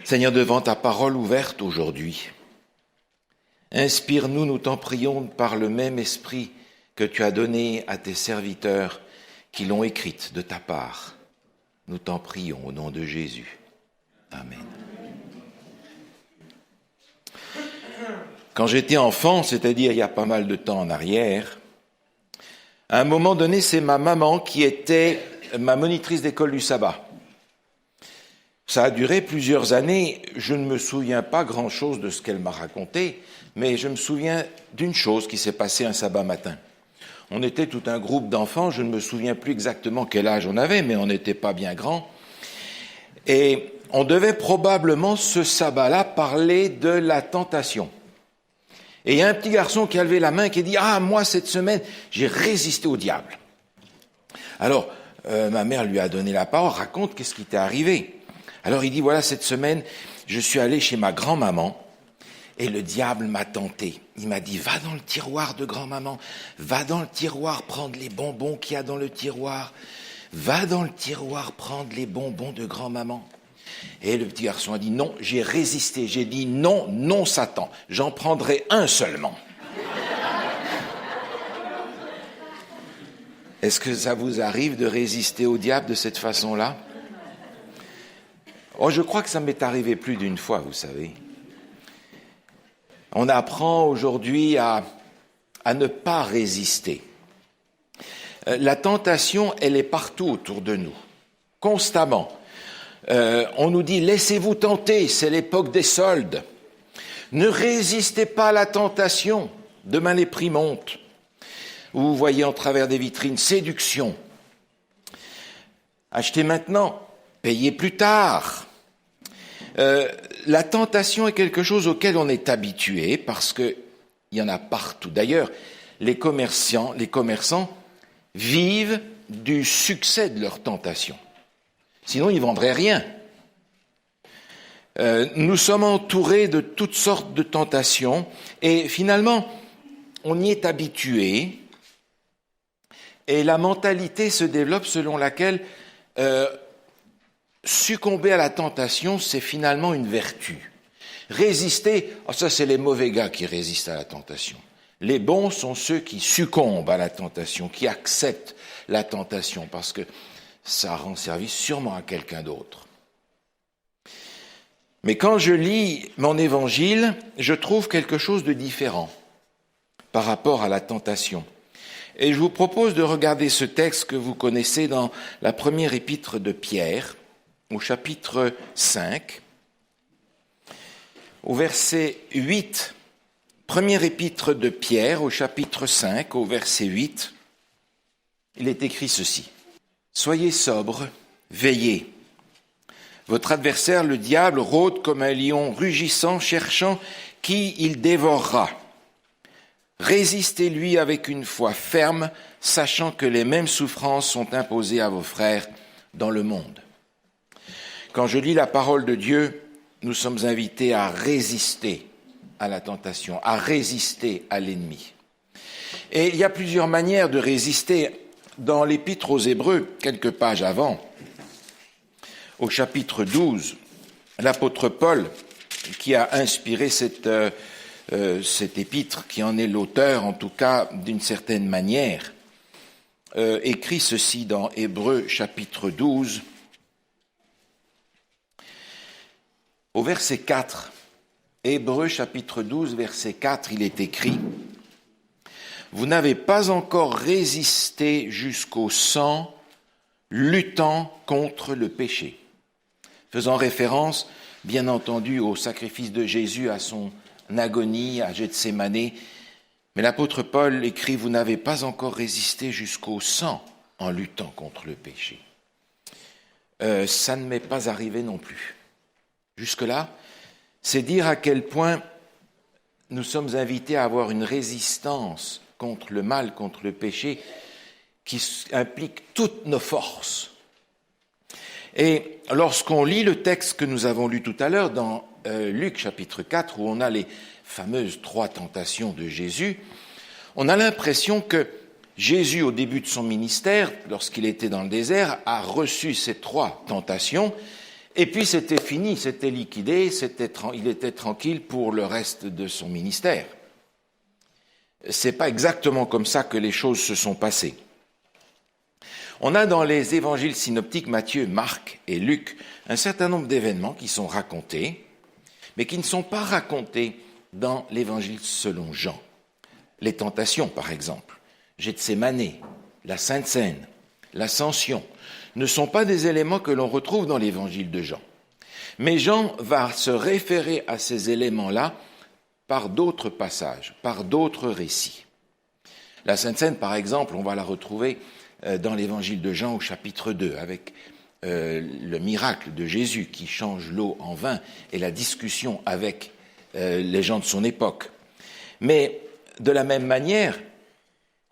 Seigneur, devant ta parole ouverte aujourd'hui, inspire-nous, nous t'en prions, par le même esprit que tu as donné à tes serviteurs qui l'ont écrite de ta part. Nous t'en prions au nom de Jésus. Amen. Quand j'étais enfant, c'est-à-dire il y a pas mal de temps en arrière, à un moment donné, c'est ma maman qui était ma monitrice d'école du sabbat. Ça a duré plusieurs années. Je ne me souviens pas grand-chose de ce qu'elle m'a raconté, mais je me souviens d'une chose qui s'est passée un sabbat matin. On était tout un groupe d'enfants, je ne me souviens plus exactement quel âge on avait, mais on n'était pas bien grands. Et on devait probablement, ce sabbat-là, parler de la tentation. Et il y a un petit garçon qui a levé la main et qui a dit « Ah, moi, cette semaine, j'ai résisté au diable. » Alors, ma mère lui a donné la parole, raconte qu'est-ce qui t'est arrivé. Alors il dit, voilà, cette semaine, je suis allé chez ma grand-maman et le diable m'a tenté. Il m'a dit, va dans le tiroir de grand-maman, va dans le tiroir prendre les bonbons qu'il y a dans le tiroir, va dans le tiroir prendre les bonbons de grand-maman. Et le petit garçon a dit, non, j'ai résisté, j'ai dit, non, non Satan, j'en prendrai un seulement. Est-ce que ça vous arrive de résister au diable de cette façon-là ? Oh, je crois que ça m'est arrivé plus d'une fois, vous savez. On apprend aujourd'hui à ne pas résister. La tentation, elle est partout autour de nous, constamment. On nous dit, laissez-vous tenter, c'est l'époque des soldes. Ne résistez pas à la tentation, demain les prix montent. Vous voyez en travers des vitrines, séduction. Achetez maintenant, payez plus tard. La tentation est quelque chose auquel on est habitué parce qu'il y en a partout. D'ailleurs, les commerçants vivent du succès de leur tentation. Sinon, ils ne vendraient rien. Nous sommes entourés de toutes sortes de tentations et finalement, on y est habitué et la mentalité se développe selon laquelle succomber à la tentation, c'est finalement une vertu. Résister, ça c'est les mauvais gars qui résistent à la tentation. Les bons sont ceux qui succombent à la tentation, qui acceptent la tentation, parce que ça rend service sûrement à quelqu'un d'autre. Mais quand je lis mon évangile, je trouve quelque chose de différent par rapport à la tentation. Et je vous propose de regarder ce texte que vous connaissez dans la première épître de Pierre, au chapitre 5, au verset 8, première épître de Pierre, au chapitre 5, au verset 8, il est écrit ceci. « Soyez sobres, veillez. Votre adversaire, le diable, rôde comme un lion rugissant, cherchant qui il dévorera. Résistez-lui avec une foi ferme, sachant que les mêmes souffrances sont imposées à vos frères dans le monde. » Quand je lis la parole de Dieu, nous sommes invités à résister à la tentation, à résister à l'ennemi. Et il y a plusieurs manières de résister. Dans l'Épître aux Hébreux, quelques pages avant, au chapitre 12, l'apôtre Paul, qui a inspiré cette épître, qui en est l'auteur, en tout cas d'une certaine manière, écrit ceci dans Hébreux chapitre 12, au verset 4, Hébreux chapitre 12, verset 4, il est écrit « Vous n'avez pas encore résisté jusqu'au sang, luttant contre le péché. » Faisant référence, bien entendu, au sacrifice de Jésus, à son agonie, à Gethsémanée. Mais l'apôtre Paul écrit « Vous n'avez pas encore résisté jusqu'au sang en luttant contre le péché. » Ça ne m'est pas arrivé non plus. Jusque-là, c'est dire à quel point nous sommes invités à avoir une résistance contre le mal, contre le péché, qui implique toutes nos forces. Et lorsqu'on lit le texte que nous avons lu tout à l'heure dans Luc chapitre 4, où on a les fameuses 3 tentations de Jésus, on a l'impression que Jésus, au début de son ministère, lorsqu'il était dans le désert, a reçu ces 3 tentations Et puis c'était fini, c'était liquidé, il était tranquille pour le reste de son ministère. C'est pas exactement comme ça que les choses se sont passées. On a dans les évangiles synoptiques Matthieu, Marc et Luc un certain nombre d'événements qui sont racontés, mais qui ne sont pas racontés dans l'évangile selon Jean. Les tentations, par exemple, Gethsémane, la Sainte Seine, l'Ascension, ne sont pas des éléments que l'on retrouve dans l'évangile de Jean. Mais Jean va se référer à ces éléments-là par d'autres passages, par d'autres récits. La Sainte Seine, par exemple, on va la retrouver dans l'évangile de Jean au chapitre 2, avec le miracle de Jésus qui change l'eau en vin et la discussion avec les gens de son époque. Mais de la même manière,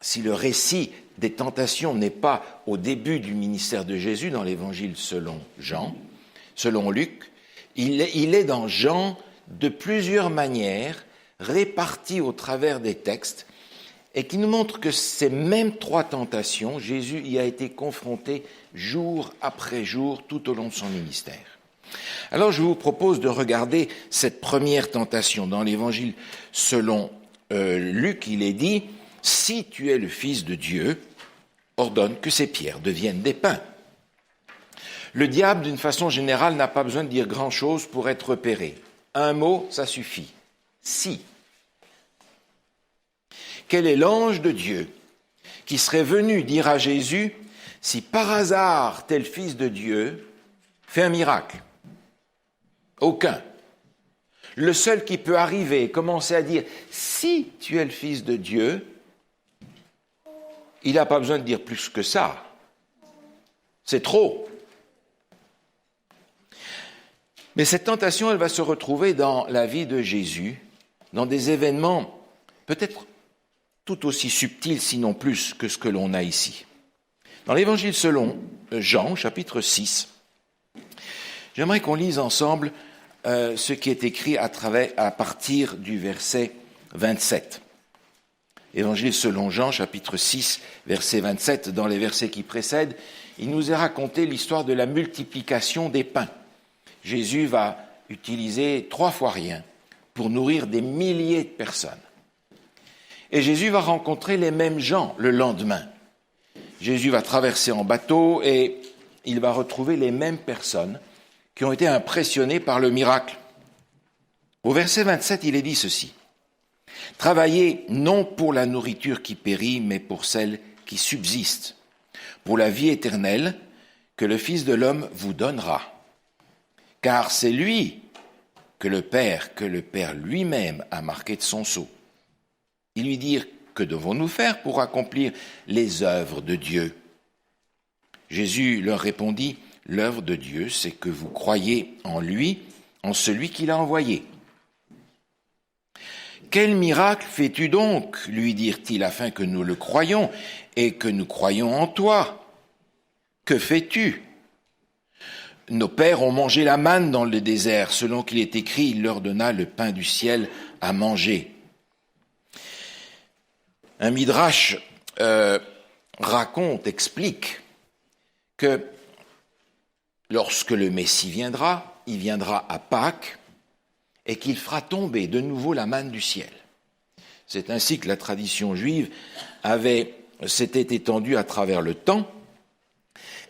si le récit des tentations n'est pas au début du ministère de Jésus dans l'évangile selon Jean, selon Luc, il est dans Jean de plusieurs manières réparties au travers des textes et qui nous montrent que ces mêmes trois tentations, Jésus y a été confronté jour après jour tout au long de son ministère. Alors je vous propose de regarder cette première tentation. Dans l'évangile selon Luc, il est dit « Si tu es le Fils de Dieu, ordonne que ces pierres deviennent des pains. » Le diable, d'une façon générale, n'a pas besoin de dire grand-chose pour être repéré. Un mot, ça suffit. Si. Quel est l'ange de Dieu qui serait venu dire à Jésus, si par hasard t'es le Fils de Dieu, fais un miracle? Aucun. Le seul qui peut arriver et commencer à dire, si tu es le Fils de Dieu, il n'a pas besoin de dire plus que ça. C'est trop. Mais cette tentation, elle va se retrouver dans la vie de Jésus, dans des événements peut-être tout aussi subtils, sinon plus, que ce que l'on a ici. Dans l'évangile selon Jean, chapitre 6, j'aimerais qu'on lise ensemble ce qui est écrit à partir du verset 27. Évangile selon Jean, chapitre 6, verset 27, dans les versets qui précèdent, il nous est raconté l'histoire de la multiplication des pains. Jésus va utiliser 3 fois rien pour nourrir des milliers de personnes. Et Jésus va rencontrer les mêmes gens le lendemain. Jésus va traverser en bateau et il va retrouver les mêmes personnes qui ont été impressionnées par le miracle. Au verset 27, il est dit ceci. « Travaillez non pour la nourriture qui périt, mais pour celle qui subsiste, pour la vie éternelle que le Fils de l'homme vous donnera. Car c'est lui que le Père lui-même a marqué de son sceau. » Ils lui dirent, « Que devons-nous faire pour accomplir les œuvres de Dieu ?» Jésus leur répondit, « L'œuvre de Dieu, c'est que vous croyez en lui, en celui qui l'a envoyé. » « Quel miracle fais-tu donc, lui dirent-ils, afin que nous le croyions et que nous croyions en toi? Que fais-tu? Nos pères ont mangé la manne dans le désert, selon qu'il est écrit, il leur donna le pain du ciel à manger. » Un midrash explique que lorsque le Messie viendra, il viendra à Pâques et qu'il fera tomber de nouveau la manne du ciel. C'est ainsi que la tradition juive s'était étendue à travers le temps.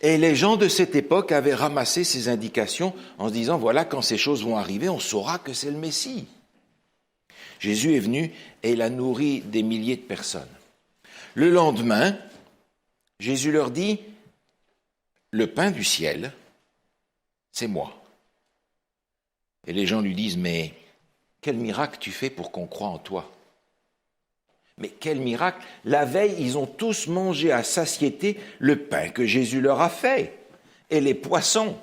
Et les gens de cette époque avaient ramassé ces indications en se disant, voilà, quand ces choses vont arriver, on saura que c'est le Messie. Jésus est venu et il a nourri des milliers de personnes. Le lendemain, Jésus leur dit, le pain du ciel, c'est moi. Et les gens lui disent, mais quel miracle tu fais pour qu'on croie en toi? Mais quel miracle! La veille, ils ont tous mangé à satiété le pain que Jésus leur a fait et les poissons.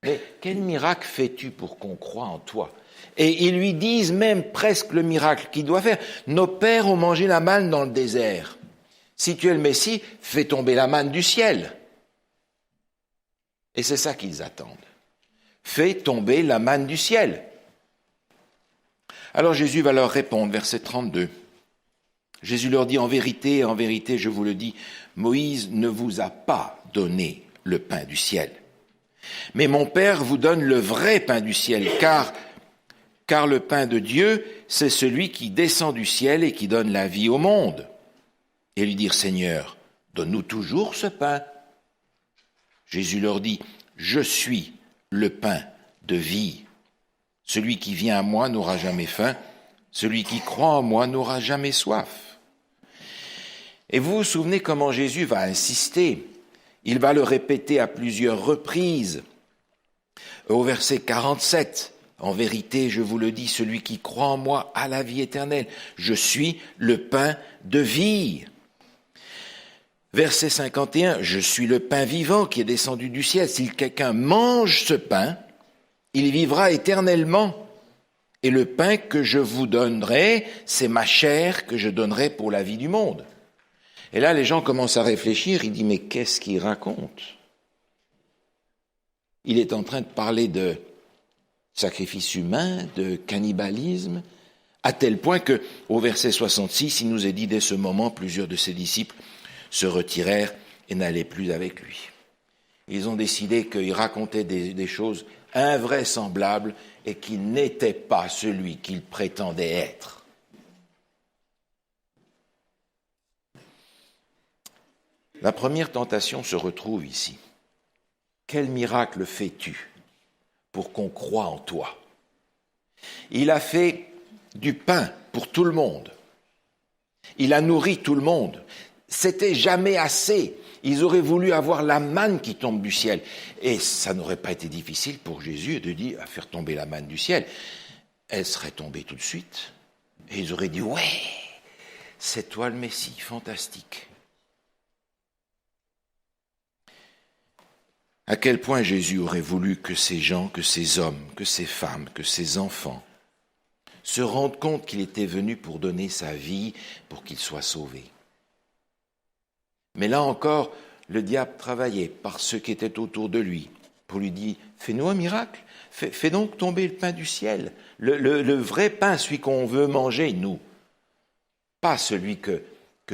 Mais quel miracle fais-tu pour qu'on croie en toi? Et ils lui disent même presque le miracle qu'il doit faire. Nos pères ont mangé la manne dans le désert. Si tu es le Messie, fais tomber la manne du ciel. Et c'est ça qu'ils attendent. Fais tomber la manne du ciel. Alors Jésus va leur répondre, verset 32. Jésus leur dit, en vérité, je vous le dis, Moïse ne vous a pas donné le pain du ciel. Mais mon Père vous donne le vrai pain du ciel, car le pain de Dieu, c'est celui qui descend du ciel et qui donne la vie au monde. » Et lui dirent, « Seigneur, donne-nous toujours ce pain. » Jésus leur dit, « Je suis le pain de vie. Celui qui vient à moi n'aura jamais faim, celui qui croit en moi n'aura jamais soif. » Et vous vous souvenez comment Jésus va insister. Il va le répéter à plusieurs reprises. Au verset 47, « En vérité, je vous le dis, celui qui croit en moi a la vie éternelle. Je suis le pain de vie. » Verset 51, « Je suis le pain vivant qui est descendu du ciel. Si quelqu'un mange ce pain, il vivra éternellement. Et le pain que je vous donnerai, c'est ma chair que je donnerai pour la vie du monde. » Et là, les gens commencent à réfléchir. Ils disent, mais qu'est-ce qu'il raconte? Il est en train de parler de sacrifice humain, de cannibalisme, à tel point que, au verset 66, il nous est dit, dès ce moment, plusieurs de ses disciples se retirèrent et n'allaient plus avec lui. Ils ont décidé qu'il racontait des choses invraisemblables et qu'il n'était pas celui qu'il prétendait être. La première tentation se retrouve ici. Quel miracle fais-tu pour qu'on croie en toi? Il a fait du pain pour tout le monde. Il a nourri tout le monde. C'était jamais assez. Ils auraient voulu avoir la manne qui tombe du ciel. Et ça n'aurait pas été difficile pour Jésus de dire à faire tomber la manne du ciel. Elle serait tombée tout de suite. Et ils auraient dit, ouais, c'est toi le Messie, fantastique. À quel point Jésus aurait voulu que ces gens, que ces hommes, que ces femmes, que ces enfants se rendent compte qu'il était venu pour donner sa vie, pour qu'ils soient sauvés. Mais là encore, le diable travaillait par ceux qui étaient autour de lui pour lui dire, fais-nous un miracle, fais donc tomber le pain du ciel, le vrai pain, celui qu'on veut manger, nous, pas celui que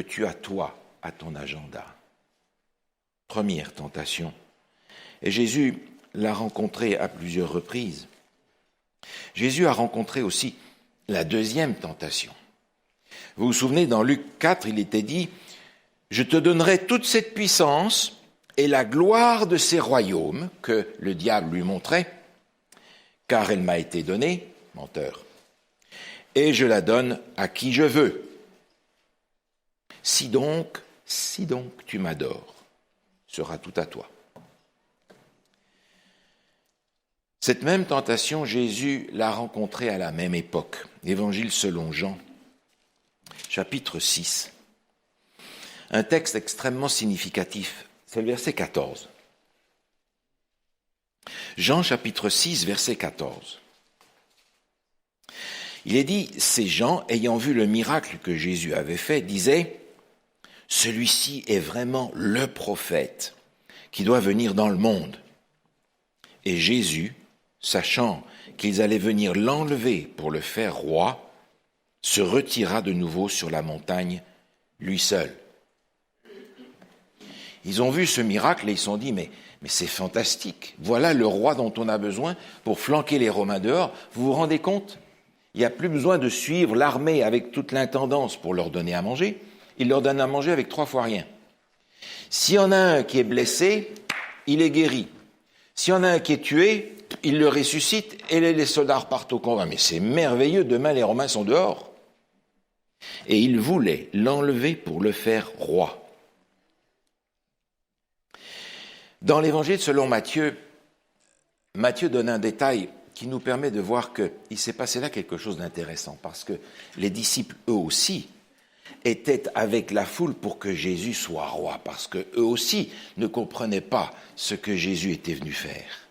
tu as toi à ton agenda. Première tentation. Et Jésus l'a rencontré à plusieurs reprises. Jésus a rencontré aussi la deuxième tentation. Vous vous souvenez, dans Luc 4, il était dit, « Je te donnerai toute cette puissance et la gloire de ces royaumes que le diable lui montrait, car elle m'a été donnée, menteur, et je la donne à qui je veux. Si donc tu m'adores, sera tout à toi. » Cette même tentation, Jésus l'a rencontrée à la même époque. Évangile selon Jean, chapitre 6. Un texte extrêmement significatif, c'est le verset 14. Jean, chapitre 6, verset 14. Il est dit, ces gens, ayant vu le miracle que Jésus avait fait, disaient, « Celui-ci est vraiment le prophète qui doit venir dans le monde. » Et Jésus, sachant qu'ils allaient venir l'enlever pour le faire roi, se retira de nouveau sur la montagne, lui seul. Ils ont vu ce miracle et ils se sont dit, mais c'est fantastique. Voilà le roi dont on a besoin pour flanquer les Romains dehors. Vous vous rendez compte? Il n'y a plus besoin de suivre l'armée avec toute l'intendance pour leur donner à manger. Il leur donne à manger avec 3 fois rien. S'il y en a un qui est blessé, il est guéri. S'il y en a un qui est tué, il le ressuscite et les soldats repartent au combat. Mais c'est merveilleux, demain les Romains sont dehors. Et ils voulaient l'enlever pour le faire roi. Dans l'évangile selon Matthieu, Matthieu donne un détail qui nous permet de voir qu'il s'est passé là quelque chose d'intéressant, parce que les disciples, eux aussi, étaient avec la foule pour que Jésus soit roi, parce qu'eux aussi ne comprenaient pas ce que Jésus était venu faire.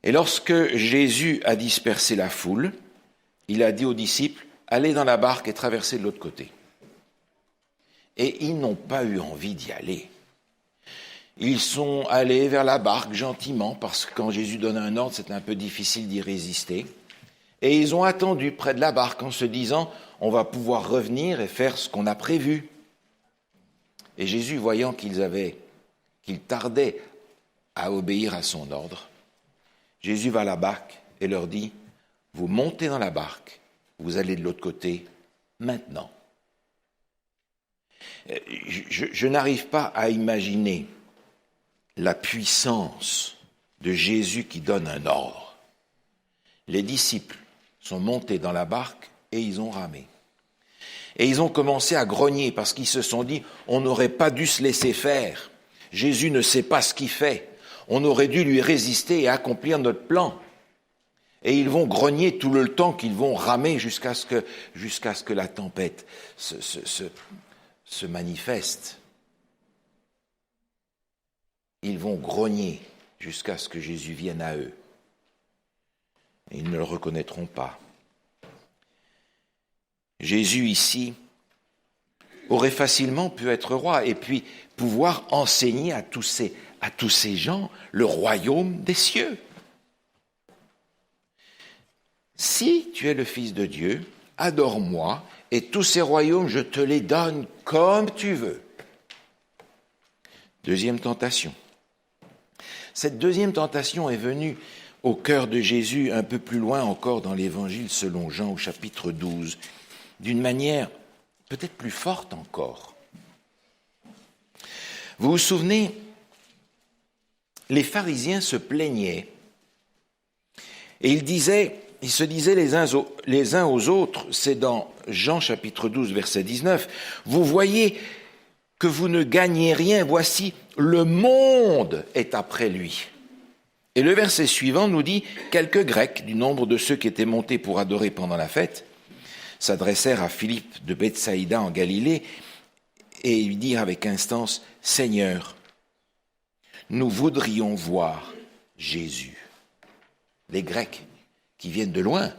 Et lorsque Jésus a dispersé la foule, il a dit aux disciples, « Allez dans la barque et traversez de l'autre côté. » Et ils n'ont pas eu envie d'y aller. Ils sont allés vers la barque gentiment, parce que quand Jésus donne un ordre, c'est un peu difficile d'y résister. Et ils ont attendu près de la barque en se disant, on va pouvoir revenir et faire ce qu'on a prévu. Et Jésus, voyant qu'ils avaient qu'ils tardaient à obéir à son ordre, Jésus va à la barque et leur dit, vous montez dans la barque, vous allez de l'autre côté, maintenant. Je n'arrive pas à imaginer la puissance de Jésus qui donne un ordre. Les disciples sont montés dans la barque et ils ont ramé. Et ils ont commencé à grogner parce qu'ils se sont dit, on n'aurait pas dû se laisser faire. Jésus ne sait pas ce qu'il fait. On aurait dû lui résister et accomplir notre plan. Et ils vont grogner tout le temps qu'ils vont ramer jusqu'à ce que la tempête se manifeste. Ils vont grogner jusqu'à ce que Jésus vienne à eux. Et ils ne le reconnaîtront pas. Jésus ici aurait facilement pu être roi et puis pouvoir enseigner à tous ces gens le royaume des cieux. Si tu es le Fils de Dieu, adore-moi et tous ces royaumes, je te les donne comme tu veux. Deuxième tentation. Cette deuxième tentation est venue au cœur de Jésus un peu plus loin encore dans l'Évangile selon Jean au chapitre 12, d'une manière peut-être plus forte encore. Vous vous souvenez, les pharisiens se plaignaient et ils se disaient les uns aux autres, c'est dans Jean chapitre 12 verset 19, vous voyez que vous ne gagnez rien, voici, le monde est après lui. Et le verset suivant nous dit, quelques Grecs, du nombre de ceux qui étaient montés pour adorer pendant la fête, s'adressèrent à Philippe de Bethsaïda en Galilée et lui dirent avec instance, Seigneur, nous voudrions voir Jésus. Les Grecs qui viennent de loin,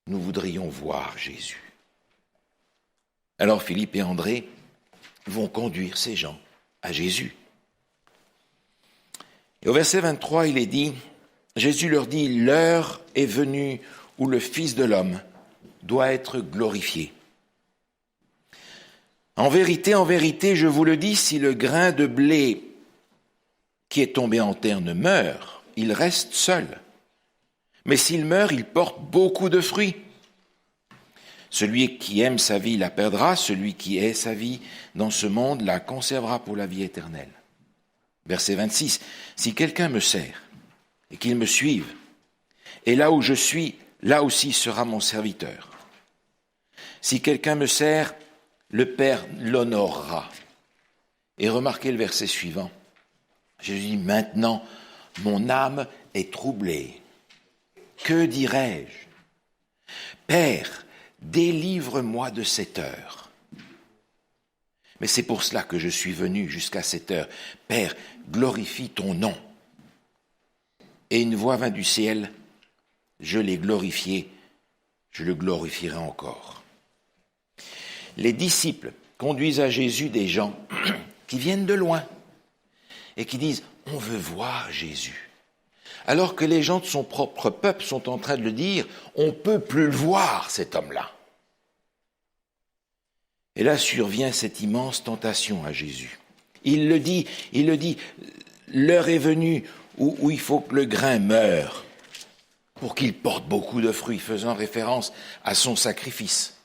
nous voudrions voir Jésus. Alors Philippe et André vont conduire ces gens à Jésus. Et au verset 23, il est dit, Jésus leur dit, l'heure est venue où le Fils de l'homme doit être glorifié. En vérité, je vous le dis, si le grain de blé qui est tombé en terre ne meurt, il reste seul. Mais s'il meurt, il porte beaucoup de fruits. Celui qui aime sa vie la perdra, celui qui hait sa vie dans ce monde la conservera pour la vie éternelle. Verset 26, si quelqu'un me sert et qu'il me suive, et là où je suis, là aussi sera mon serviteur. Si quelqu'un me sert, le Père l'honorera. Et remarquez le verset suivant. Jésus dit, maintenant, mon âme est troublée. Que dirai-je? Père, délivre-moi de cette heure. Mais c'est pour cela que je suis venu jusqu'à cette heure. Père, glorifie ton nom. Et une voix vint du ciel, je l'ai glorifié, je le glorifierai encore. Les disciples conduisent à Jésus des gens qui viennent de loin et qui disent « on veut voir Jésus ». Alors que les gens de son propre peuple sont en train de le dire « on ne peut plus le voir, cet homme-là ». Et là survient cette immense tentation à Jésus. Il le dit, l'heure est venue où il faut que le grain meure pour qu'il porte beaucoup de fruits, faisant référence à son sacrifice.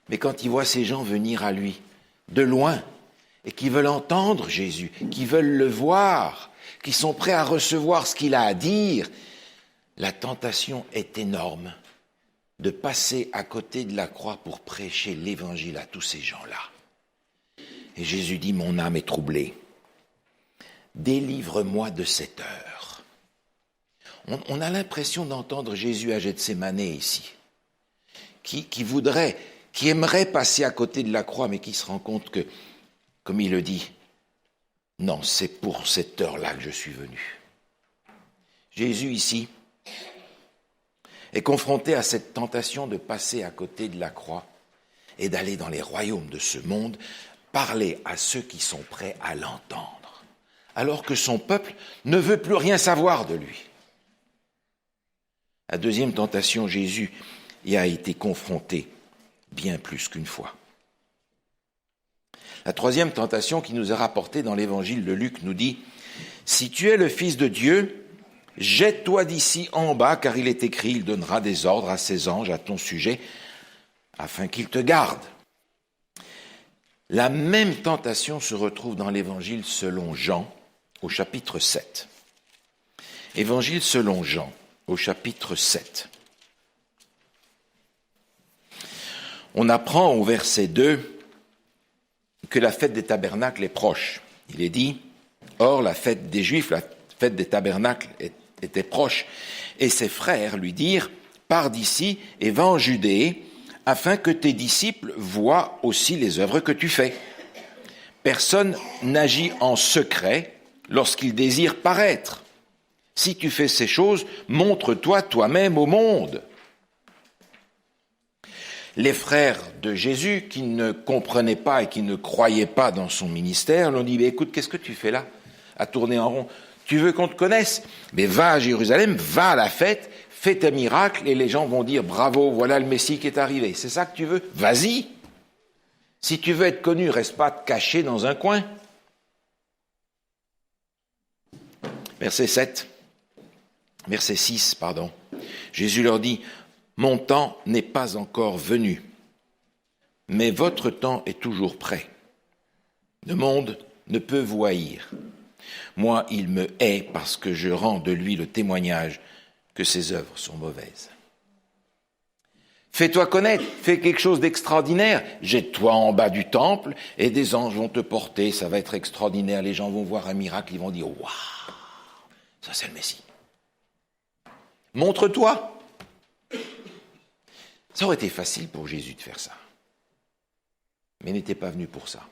Mais quand il voit ces gens venir à lui, de loin, et qui veulent entendre Jésus, qui veulent le voir, qui sont prêts à recevoir ce qu'il a à dire, la tentation est énorme de passer à côté de la croix pour prêcher l'évangile à tous ces gens-là. Et Jésus dit, mon âme est troublée. Délivre-moi de cette heure. On a l'impression d'entendre Jésus à Gethsémani ici, qui aimerait passer à côté de la croix, mais qui se rend compte que, comme il le dit, non, c'est pour cette heure-là que je suis venu. Jésus ici est confronté à cette tentation de passer à côté de la croix et d'aller dans les royaumes de ce monde, parler à ceux qui sont prêts à l'entendre, alors que son peuple ne veut plus rien savoir de lui. La deuxième tentation, Jésus y a été confronté bien plus qu'une fois. La troisième tentation qui nous est rapportée dans l'évangile de Luc nous dit « Si tu es le Fils de Dieu, jette-toi d'ici en bas, car il est écrit, il donnera des ordres à ses anges à ton sujet, afin qu'ils te gardent. » La même tentation se retrouve dans l'évangile selon Jean, au chapitre 7. Évangile selon Jean, au chapitre 7. On apprend au verset 2 que la fête des tabernacles est proche. Il est dit, or la fête des Juifs, la fête des tabernacles était proche. Et ses frères lui dirent, pars d'ici et va en Judée, afin que tes disciples voient aussi les œuvres que tu fais. Personne n'agit en secret lorsqu'il désire paraître. Si tu fais ces choses, montre-toi toi-même au monde. Les frères de Jésus, qui ne comprenaient pas et qui ne croyaient pas dans son ministère, lui ont dit, écoute, qu'est-ce que tu fais là, à tourner en rond? Tu veux qu'on te connaisse? Mais va à Jérusalem, va à la fête, fais tes miracles, et les gens vont dire, bravo, voilà le Messie qui est arrivé. C'est ça que tu veux? Vas-y. Si tu veux être connu, reste pas caché dans un coin. Verset 6, Jésus leur dit, mon temps n'est pas encore venu, mais votre temps est toujours prêt. Le monde ne peut vous haïr. Moi, il me hait parce que je rends de lui le témoignage que ses œuvres sont mauvaises. Fais-toi connaître, fais quelque chose d'extraordinaire, jette-toi en bas du temple et des anges vont te porter, ça va être extraordinaire, les gens vont voir un miracle, ils vont dire « Waouh, ça c'est le Messie ». Montre-toi. Ça aurait été facile pour Jésus de faire ça. Mais il n'était pas venu pour ça.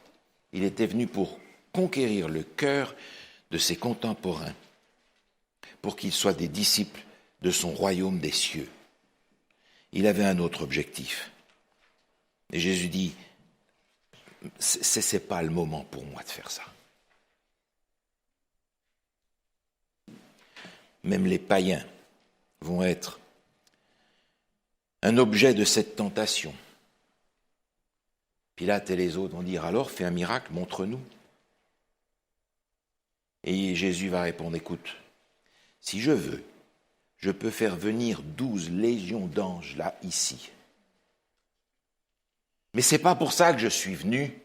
Il était venu pour conquérir le cœur de ses contemporains, pour qu'ils soient des disciples de son royaume des cieux. Il avait un autre objectif. Et Jésus dit, c'est pas le moment pour moi de faire ça. Même les païens vont être un objet de cette tentation. Pilate et les autres vont dire, alors fais un miracle, montre-nous. Et Jésus va répondre, écoute, si je veux, je peux faire venir 12 légions d'anges là, ici. Mais c'est pas pour ça que je suis venu.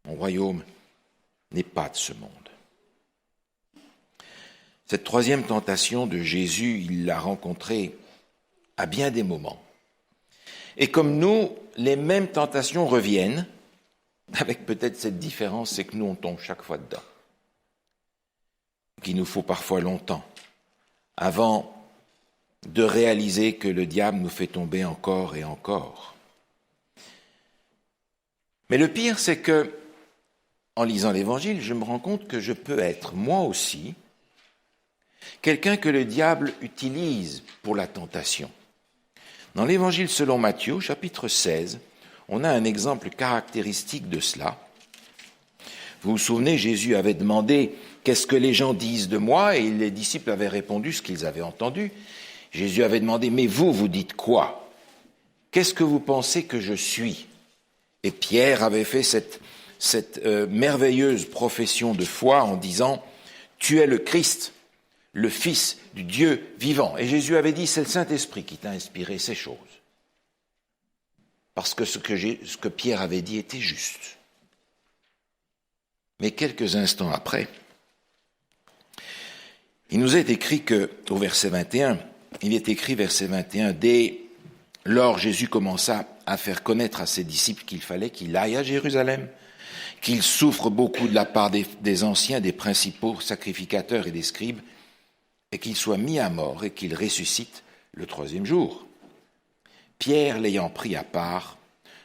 Mon royaume n'est pas de ce monde. Cette troisième tentation de Jésus, il l'a rencontrée à bien des moments. Et comme nous, les mêmes tentations reviennent, avec peut-être cette différence, c'est que nous, on tombe chaque fois dedans. Qu'il nous faut parfois longtemps avant de réaliser que le diable nous fait tomber encore et encore. Mais le pire, c'est que, en lisant l'Évangile, je me rends compte que je peux être, moi aussi, quelqu'un que le diable utilise pour la tentation. Dans l'Évangile selon Matthieu, chapitre 16, on a un exemple caractéristique de cela. Vous vous souvenez, Jésus avait demandé « Qu'est-ce que les gens disent de moi ?» et les disciples avaient répondu ce qu'ils avaient entendu. Jésus avait demandé « Mais vous, vous dites quoi? Qu'est-ce que vous pensez que je suis ?» Et Pierre avait fait cette merveilleuse profession de foi en disant « Tu es le Christ, le Fils du Dieu vivant. » Et Jésus avait dit « C'est le Saint-Esprit qui t'a inspiré ces choses. » Parce que ce que Pierre avait dit était juste. Mais quelques instants après, il nous est écrit au verset 21, il est écrit verset 21, dès lors Jésus commença à faire connaître à ses disciples qu'il fallait qu'il aille à Jérusalem, qu'il souffre beaucoup de la part des anciens, des principaux sacrificateurs et des scribes, et qu'il soit mis à mort et qu'il ressuscite le troisième jour. Pierre, l'ayant pris à part,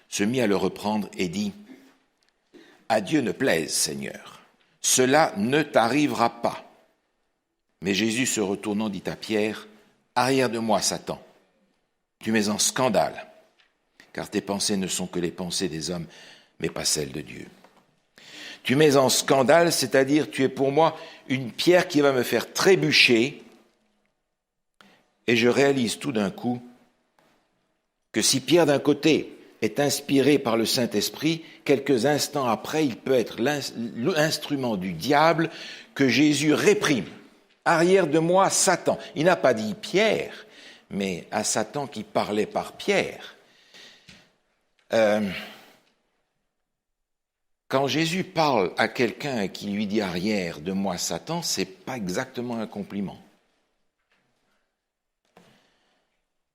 se mit à le reprendre et dit « À Dieu ne plaise, Seigneur, cela ne t'arrivera pas. » Mais Jésus, se retournant, dit à Pierre, « Arrière de moi, Satan, tu mets en scandale, car tes pensées ne sont que les pensées des hommes, mais pas celles de Dieu. » Tu mets en scandale, c'est-à-dire tu es pour moi une pierre qui va me faire trébucher, et je réalise tout d'un coup que si Pierre d'un côté est inspiré par le Saint-Esprit, quelques instants après, il peut être l'instrument du diable que Jésus réprime. Arrière de moi, Satan. Il n'a pas dit Pierre, mais à Satan qui parlait par Pierre. Quand Jésus parle à quelqu'un qui lui dit arrière de moi, Satan, c'est pas exactement un compliment.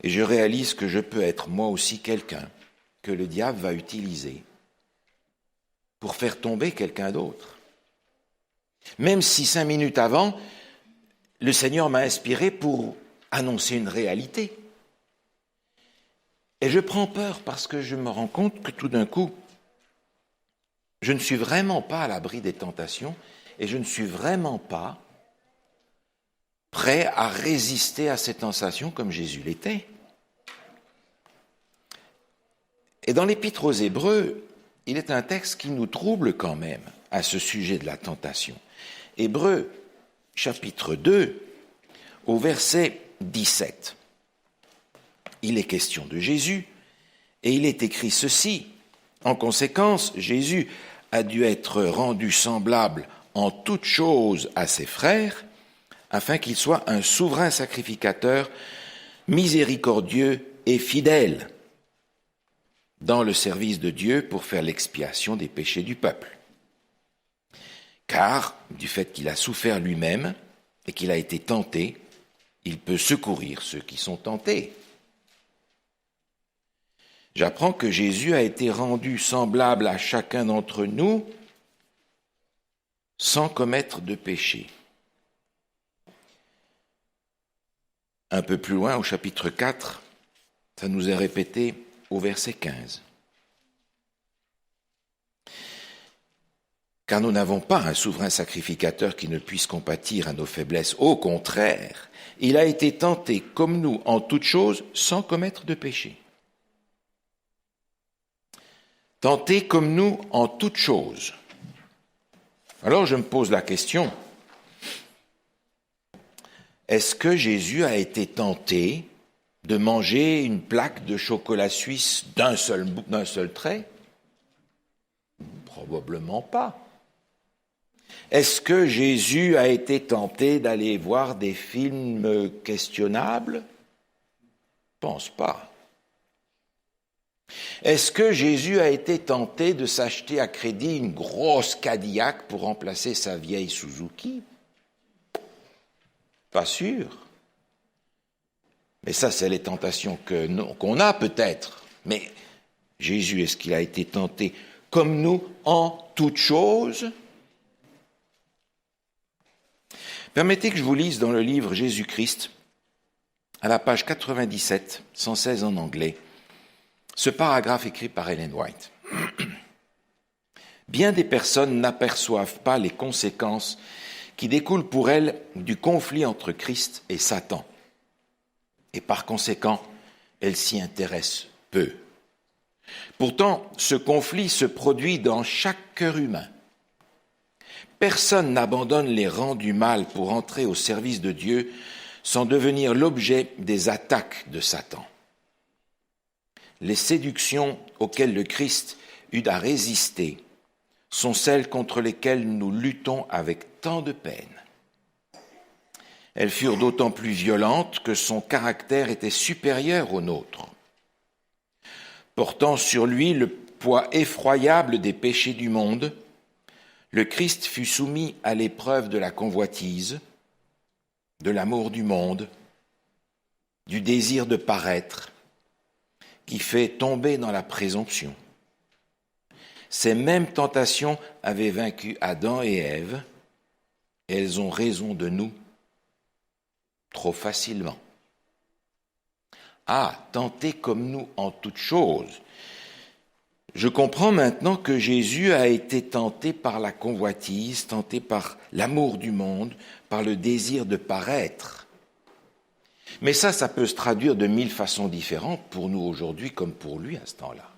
Et je réalise que je peux être moi aussi quelqu'un que le diable va utiliser pour faire tomber quelqu'un d'autre. Même si 5 minutes avant, le Seigneur m'a inspiré pour annoncer une réalité. Et je prends peur parce que je me rends compte que tout d'un coup, je ne suis vraiment pas à l'abri des tentations et je ne suis vraiment pas prêt à résister à ces tentations comme Jésus l'était. Et dans l'Épître aux Hébreux, il est un texte qui nous trouble quand même à ce sujet de la tentation. Hébreux, chapitre 2, au verset 17. Il est question de Jésus, et il est écrit ceci. En conséquence, Jésus a dû être rendu semblable en toutes choses à ses frères, afin qu'il soit un souverain sacrificateur, miséricordieux et fidèle, dans le service de Dieu pour faire l'expiation des péchés du peuple. Car, du fait qu'il a souffert lui-même et qu'il a été tenté, il peut secourir ceux qui sont tentés. J'apprends que Jésus a été rendu semblable à chacun d'entre nous sans commettre de péché. Un peu plus loin, au chapitre 4, ça nous est répété au verset 15. Car nous n'avons pas un souverain sacrificateur qui ne puisse compatir à nos faiblesses. Au contraire, il a été tenté comme nous en toutes choses sans commettre de péché. Tenté comme nous en toutes choses. Alors je me pose la question, est-ce que Jésus a été tenté de manger une plaque de chocolat suisse d'un seul trait? Probablement pas. Est-ce que Jésus a été tenté d'aller voir des films questionnables? Je ne pense pas. Est-ce que Jésus a été tenté de s'acheter à crédit une grosse Cadillac pour remplacer sa vieille Suzuki? Pas sûr. Mais ça, c'est les tentations qu'on a peut-être. Mais Jésus, est-ce qu'il a été tenté comme nous en toutes choses? Permettez que je vous lise dans le livre Jésus-Christ, à la page 97, 116 en anglais, ce paragraphe écrit par Ellen White. Bien des personnes n'aperçoivent pas les conséquences qui découlent pour elles du conflit entre Christ et Satan. Et par conséquent, elles s'y intéressent peu. Pourtant, ce conflit se produit dans chaque cœur humain. Personne n'abandonne les rangs du mal pour entrer au service de Dieu sans devenir l'objet des attaques de Satan. Les séductions auxquelles le Christ eut à résister sont celles contre lesquelles nous luttons avec tant de peine. Elles furent d'autant plus violentes que son caractère était supérieur au nôtre. Portant sur lui le poids effroyable des péchés du monde, le Christ fut soumis à l'épreuve de la convoitise, de l'amour du monde, du désir de paraître, qui fait tomber dans la présomption. Ces mêmes tentations avaient vaincu Adam et Ève, et elles ont raison de nous trop facilement. Ah, tenté comme nous en toutes choses. Je comprends maintenant que Jésus a été tenté par la convoitise, tenté par l'amour du monde, par le désir de paraître. Mais ça peut se traduire de 1000 façons différentes pour nous aujourd'hui comme pour lui à ce temps-là.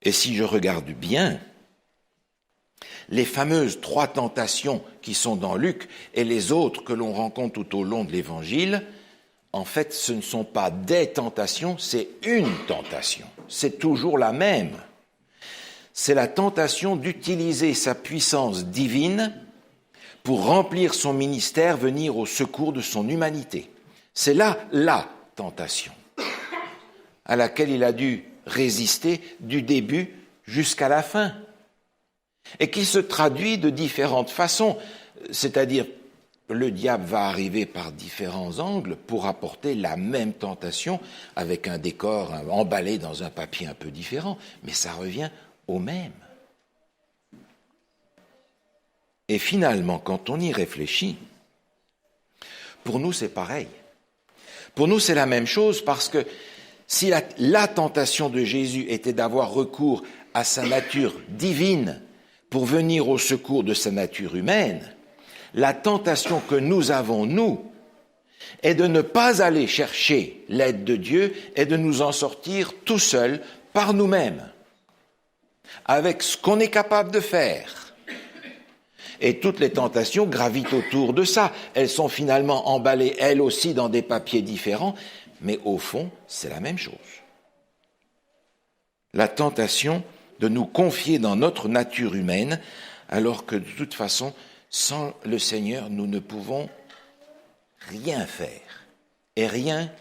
Et si je regarde bien, les fameuses 3 tentations qui sont dans Luc et les autres que l'on rencontre tout au long de l'Évangile, en fait, ce ne sont pas des tentations, c'est une tentation. C'est toujours la même. C'est la tentation d'utiliser sa puissance divine pour remplir son ministère, venir au secours de son humanité. C'est là la tentation à laquelle il a dû résister du début jusqu'à la fin et qui se traduit de différentes façons, c'est-à-dire le diable va arriver par différents angles pour apporter la même tentation avec un décor emballé dans un papier un peu différent, mais ça revient au même. Et finalement, quand on y réfléchit, pour nous c'est pareil. Pour nous c'est la même chose parce que si la tentation de Jésus était d'avoir recours à sa nature divine pour venir au secours de sa nature humaine, la tentation que nous avons, nous, est de ne pas aller chercher l'aide de Dieu et de nous en sortir tout seuls par nous-mêmes, avec ce qu'on est capable de faire. Et toutes les tentations gravitent autour de ça. Elles sont finalement emballées, elles aussi, dans des papiers différents, mais au fond, c'est la même chose. La tentation de nous confier dans notre nature humaine, alors que de toute façon, sans le Seigneur, nous ne pouvons rien faire. Et rien,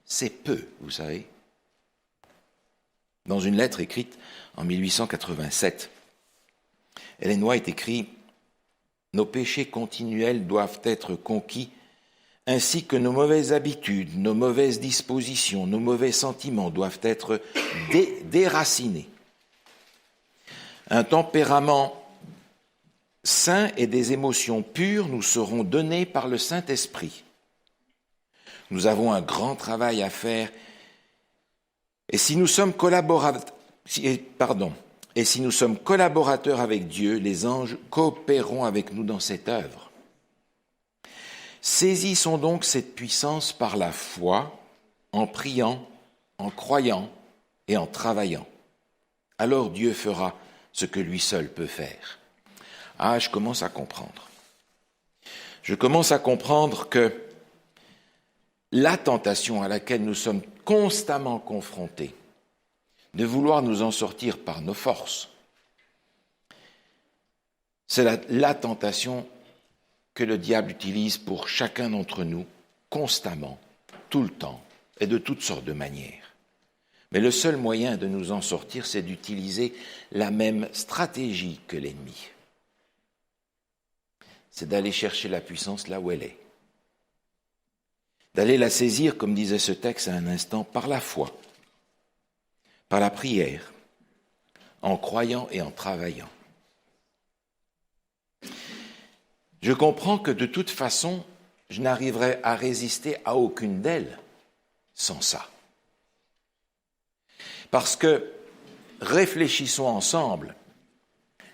c'est peu, vous savez. Dans une lettre écrite en 1887, Ellen White écrit « Nos péchés continuels doivent être conquis, ainsi que nos mauvaises habitudes, nos mauvaises dispositions, nos mauvais sentiments doivent être déracinés. Un tempérament saint et des émotions pures nous seront donnés par le Saint-Esprit. Nous avons un grand travail à faire, et si nous sommes collaborateurs avec Dieu, les anges coopéreront avec nous dans cette œuvre. Saisissons donc cette puissance par la foi, en priant, en croyant et en travaillant. Alors Dieu fera ce que lui seul peut faire. Ah, je commence à comprendre. Je commence à comprendre que la tentation à laquelle nous sommes constamment confrontés, de vouloir nous en sortir par nos forces, c'est la tentation que le diable utilise pour chacun d'entre nous, constamment, tout le temps, et de toutes sortes de manières. Mais le seul moyen de nous en sortir, c'est d'utiliser la même stratégie que l'ennemi. C'est d'aller chercher la puissance là où elle est. D'aller la saisir, comme disait ce texte à un instant, par la foi, par la prière, en croyant et en travaillant. Je comprends que de toute façon, je n'arriverai à résister à aucune d'elles sans ça. Parce que, réfléchissons ensemble,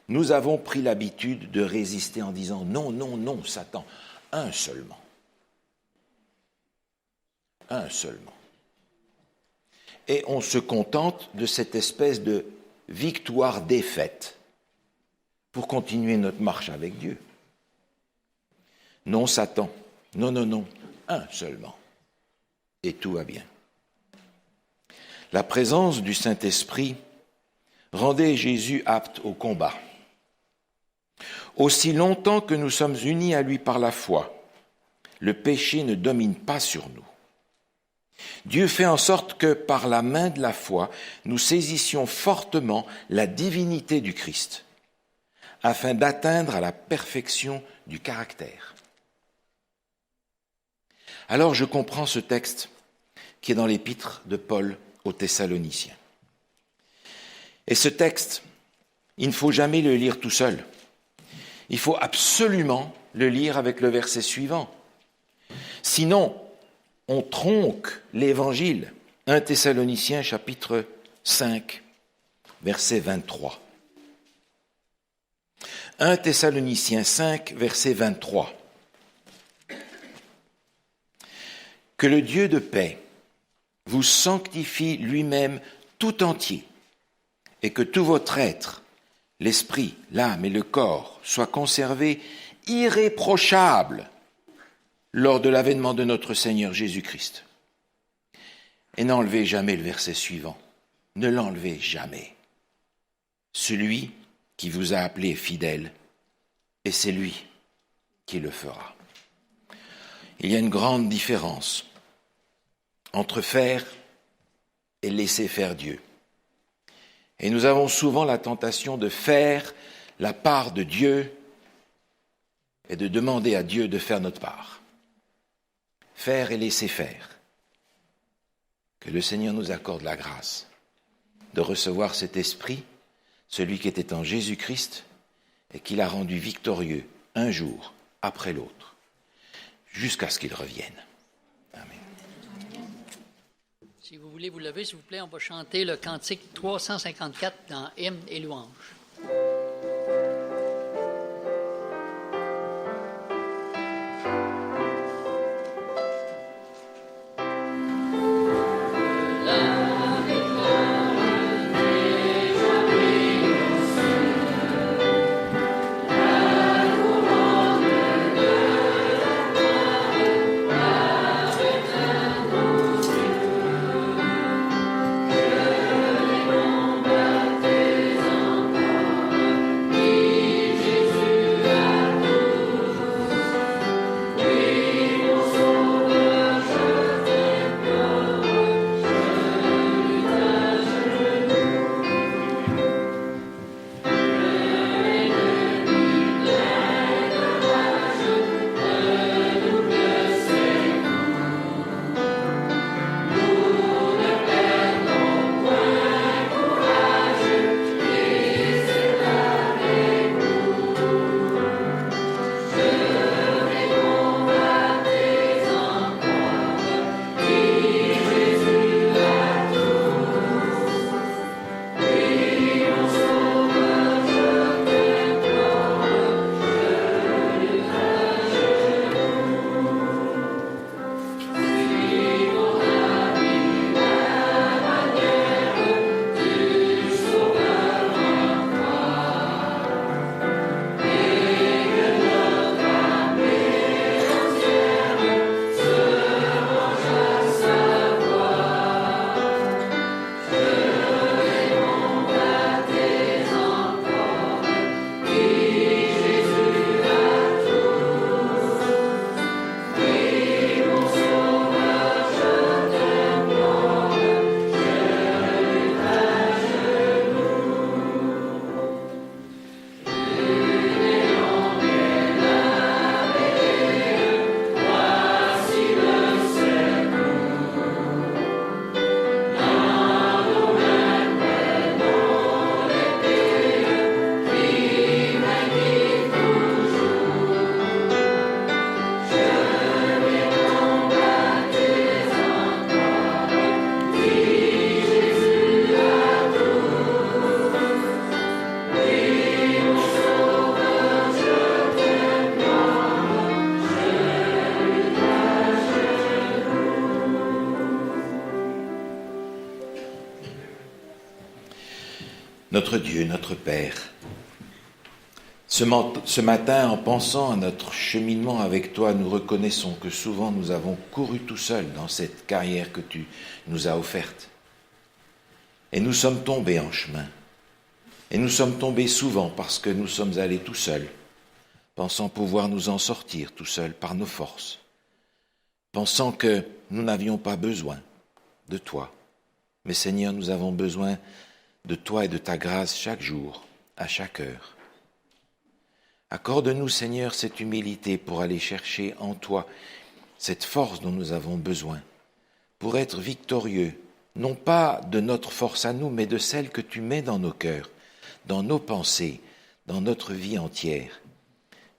nous avons pris l'habitude de résister en disant « Non, non, non, Satan, un seulement. Un seulement. » Et on se contente de cette espèce de victoire-défaite pour continuer notre marche avec Dieu. Non, Satan. Non, non, non. Un seulement. Et tout va bien. La présence du Saint-Esprit rendait Jésus apte au combat. Aussi longtemps que nous sommes unis à lui par la foi, le péché ne domine pas sur nous. Dieu fait en sorte que, par la main de la foi, nous saisissions fortement la divinité du Christ, afin d'atteindre à la perfection du caractère. Alors je comprends ce texte qui est dans l'épître de Paul aux Thessaloniciens. Et ce texte, il ne faut jamais le lire tout seul. Il faut absolument le lire avec le verset suivant. Sinon, on tronque l'évangile. 1 Thessaloniciens chapitre 5, verset 23. 1 Thessaloniciens 5, verset 23. Que le Dieu de paix vous sanctifie lui-même tout entier, et que tout votre être, l'esprit, l'âme et le corps, soient conservés irréprochables lors de l'avènement de notre Seigneur Jésus-Christ. Et n'enlevez jamais le verset suivant. Ne l'enlevez jamais. Celui qui vous a appelé est fidèle, et c'est lui qui le fera. Il y a une grande différence entre faire et laisser faire Dieu. Et nous avons souvent la tentation de faire la part de Dieu et de demander à Dieu de faire notre part. Faire et laisser faire. Que le Seigneur nous accorde la grâce de recevoir cet esprit, celui qui était en Jésus-Christ et qui l'a rendu victorieux un jour après l'autre, jusqu'à ce qu'il revienne. Amen. Si vous voulez vous lever, s'il vous plaît, on va chanter le cantique 354 dans Hymnes et louanges. Notre Dieu, notre Père, ce matin, en pensant à notre cheminement avec toi, nous reconnaissons que souvent nous avons couru tout seuls dans cette carrière que tu nous as offerte. Et nous sommes tombés en chemin. Et nous sommes tombés souvent parce que nous sommes allés tout seuls, pensant pouvoir nous en sortir tout seuls par nos forces, pensant que nous n'avions pas besoin de toi. Mais Seigneur, nous avons besoin de toi et de ta grâce chaque jour, à chaque heure. Accorde-nous, Seigneur, cette humilité pour aller chercher en toi cette force dont nous avons besoin, pour être victorieux, non pas de notre force à nous, mais de celle que tu mets dans nos cœurs, dans nos pensées, dans notre vie entière.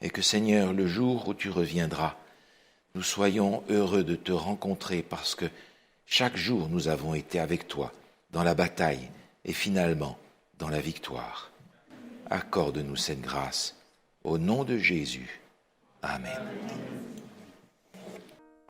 Et que, Seigneur, le jour où tu reviendras, nous soyons heureux de te rencontrer parce que chaque jour nous avons été avec toi dans la bataille et finalement dans la victoire. Accorde-nous cette grâce. Au nom de Jésus. Amen.